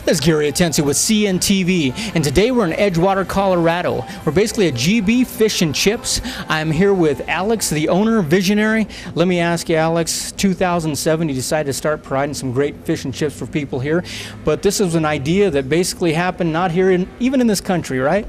This is Gary Atensi with CNTV, and today we're in Edgewater, Colorado. We're basically at GB Fish and Chips. I'm here with Alex, the owner, visionary. Let me ask you, Alex, 2007 you decided to start providing some great fish and chips for people here, but this is an idea that basically happened not here, even in this country, right?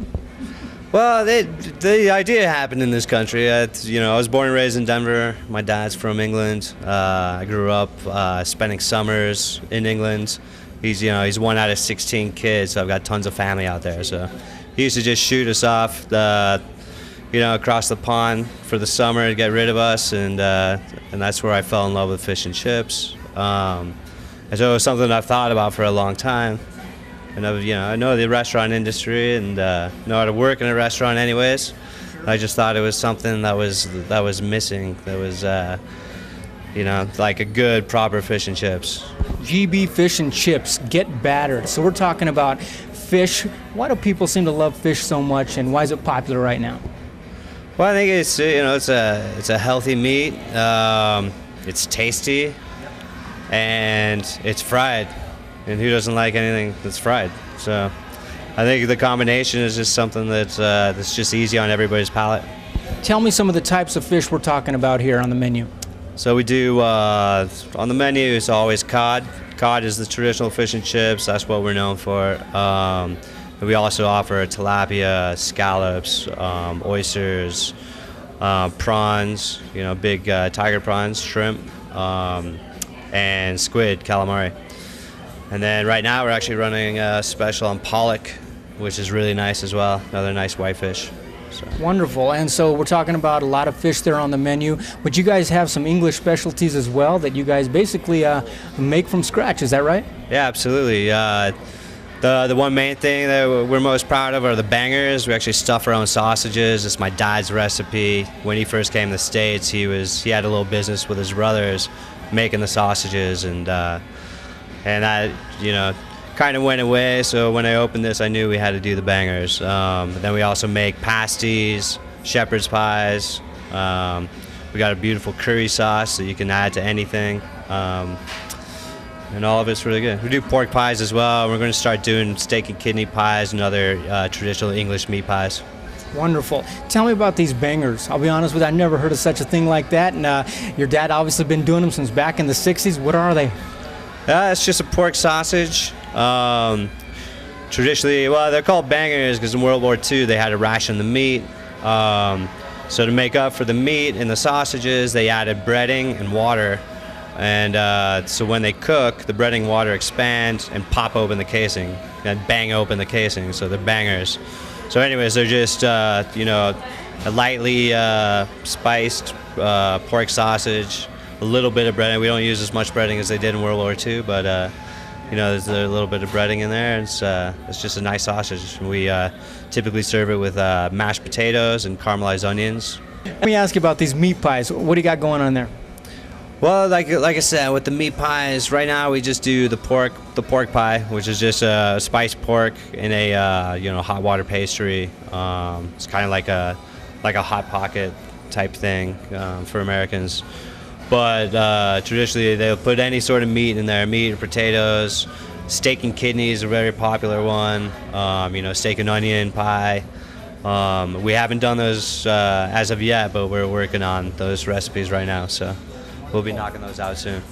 Well, the idea happened in this country. I was born and raised in Denver. My dad's from England. I grew up spending summers in England. He's 1 out of 16 kids, so I've got tons of family out there. So he used to just shoot us off across the pond for the summer to get rid of us, and that's where I fell in love with fish and chips. And so it was something I've thought about for a long time. And I know the restaurant industry and know how to work in a restaurant anyways. I just thought it was something that was missing. That was like a good, proper fish and chips. GB Fish and Chips, get battered. So we're talking about fish. Why do people seem to love fish so much, and why is it popular right now? Well, I think it's a healthy meat. It's tasty, and it's fried. And who doesn't like anything that's fried? So I think the combination is just something that's just easy on everybody's palate. Tell me some of the types of fish we're talking about here on the menu. So we do, on the menu, it's always cod. Cod is the traditional fish and chips. That's what we're known for. We also offer tilapia, scallops, oysters, prawns, big tiger prawns, shrimp, and squid, calamari. And then right now we're actually running a special on pollock, which is really nice as well. Another nice whitefish. So. Wonderful. And so we're talking about a lot of fish there on the menu, but you guys have some English specialties as well that you guys basically make from scratch. Is that right? Yeah, absolutely. The one main thing that we're most proud of are the bangers. We actually stuff our own sausages. It's my dad's recipe. When he first came to the States, he had a little business with his brothers making the sausages, and that kind of went away. So when I opened this, I knew we had to do the bangers. Then we also make pasties, shepherd's pies. We got a beautiful curry sauce that you can add to anything. And all of it's really good. We do pork pies as well. We're going to start doing steak and kidney pies and other traditional English meat pies. Wonderful. Tell me about these bangers. I'll be honest with you, I've never heard of such a thing like that. And your dad obviously been doing them since back in the 60s. What are they? It's just a pork sausage. Traditionally, well, they're called bangers because in World War II they had to ration the meat. So to make up for the meat and the sausages, they added breading and water. And so when they cook, the breading and water expand and pop open the casing and bang open the casing. So they're bangers. So anyways, they're just a lightly spiced pork sausage, a little bit of breading. We don't use as much breading as they did in World War II, but there's a little bit of breading in there. It's just a nice sausage. We typically serve it with mashed potatoes and caramelized onions. Let me ask you about these meat pies. What do you got going on there? Well, like I said, with the meat pies, right now we just do the pork pie, which is just spiced pork in a hot water pastry. It's kind of like a hot pocket type thing for Americans. But traditionally they'll put any sort of meat in there, meat or potatoes. Steak and kidney is a very popular one. Steak and onion pie. We haven't done those as of yet, but we're working on those recipes right now. So we'll be knocking those out soon.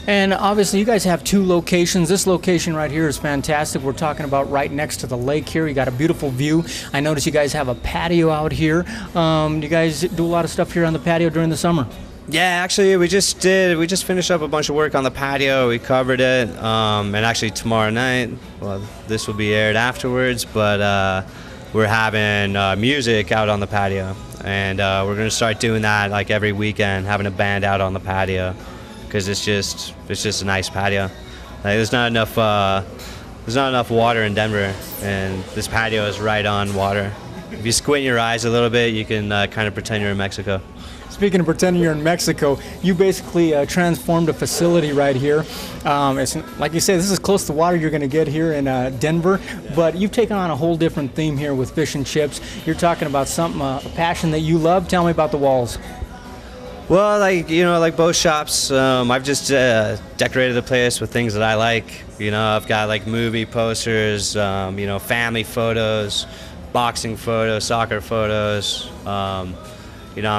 And obviously you guys have two locations. This location right here is fantastic. We're talking about right next to the lake here. You got a beautiful view. I noticed you guys have a patio out here. You guys do a lot of stuff here on the patio during the summer. Yeah, actually we just finished up a bunch of work on the patio. We covered it, and actually tomorrow night, well, this will be aired afterwards, but we're having music out on the patio, and we're going to start doing that like every weekend, having a band out on the patio, because it's just a nice patio. Like, there's not enough water in Denver, and this patio is right on water. If you squint your eyes a little bit, you can kind of pretend you're in Mexico. Speaking of pretending you're in Mexico, you basically transformed a facility right here. It's, like you said, this is close to water you're going to get here in Denver, but you've taken on a whole different theme here with fish and chips. You're talking about something, a passion that you love. Tell me about the walls. Well, like both shops, I've just decorated the place with things that I like. I've got like movie posters, family photos, boxing photos, soccer photos. I'm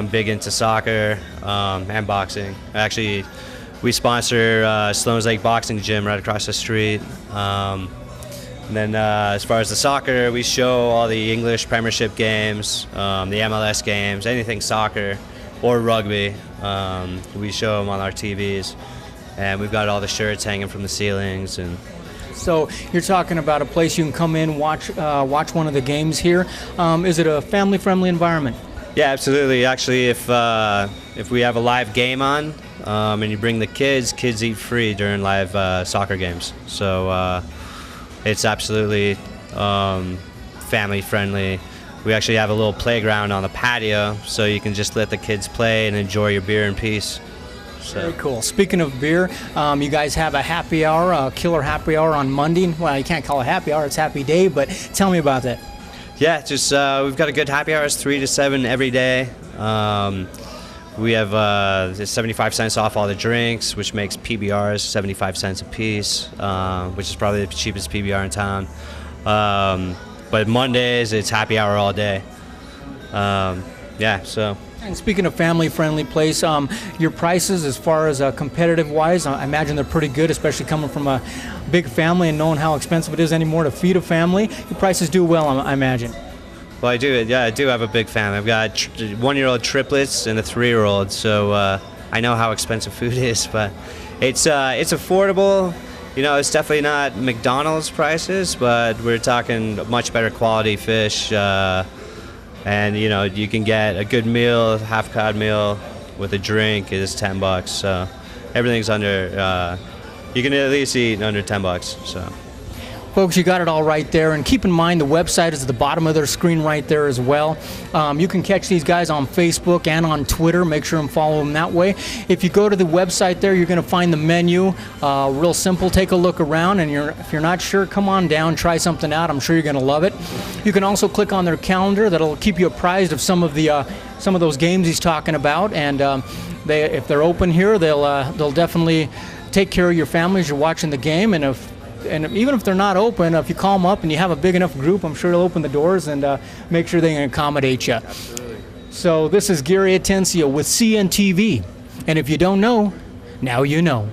big into soccer and boxing. Actually, we sponsor Sloan's Lake Boxing Gym right across the street. And then as far as the soccer, we show all the English Premiership games, the MLS games, anything soccer or rugby. We show them on our TVs, and we've got all the shirts hanging from the ceilings. And So you're talking about a place you can come in, watch one of the games here. Is it a family-friendly environment? yeah, absolutely. Actually, if we have a live game on and you bring the kids eat free during live soccer games. So it's absolutely family friendly. We actually have a little playground on the patio, so you can just let the kids play and enjoy your beer in peace. So. Very cool. Speaking of beer, you guys have a happy hour, a killer happy hour on Monday. Well, you can't call it happy hour, it's happy day, but tell me about that. Yeah, just we've got a good happy hours 3 to 7 every day. We have 75 cents off all the drinks, which makes PBRs 75 cents a piece, which is probably the cheapest PBR in town. But Mondays, it's happy hour all day. So. And speaking of family-friendly place, your prices as far as competitive-wise, I imagine they're pretty good, especially coming from a big family and knowing how expensive it is anymore to feed a family. Your prices do well, I imagine. Well, I do. Yeah, I do have a big family. I've got 1-year-old triplets and a 3-year-old, so I know how expensive food is. But it's affordable. It's definitely not McDonald's prices, but we're talking much better quality fish. And you can get a good meal, half cod meal with a drink is $10. So everything's under. You can at least eat under $10. So. Folks, you got it all right there, and keep in mind the website is at the bottom of their screen right there as well. You can catch these guys on Facebook and on Twitter. Make sure and follow them that way. If you go to the website there, you're going to find the menu. Real simple. Take a look around, and if you're not sure, come on down, try something out. I'm sure you're going to love it. You can also click on their calendar. That'll keep you apprised of some of those games he's talking about, and if they're open here, they'll definitely take care of your family as you're watching the game. And even if they're not open, if you call them up and you have a big enough group, I'm sure they'll open the doors and make sure they can accommodate you. Absolutely. So this is Gary Atencio with CNTV. And if you don't know, now you know.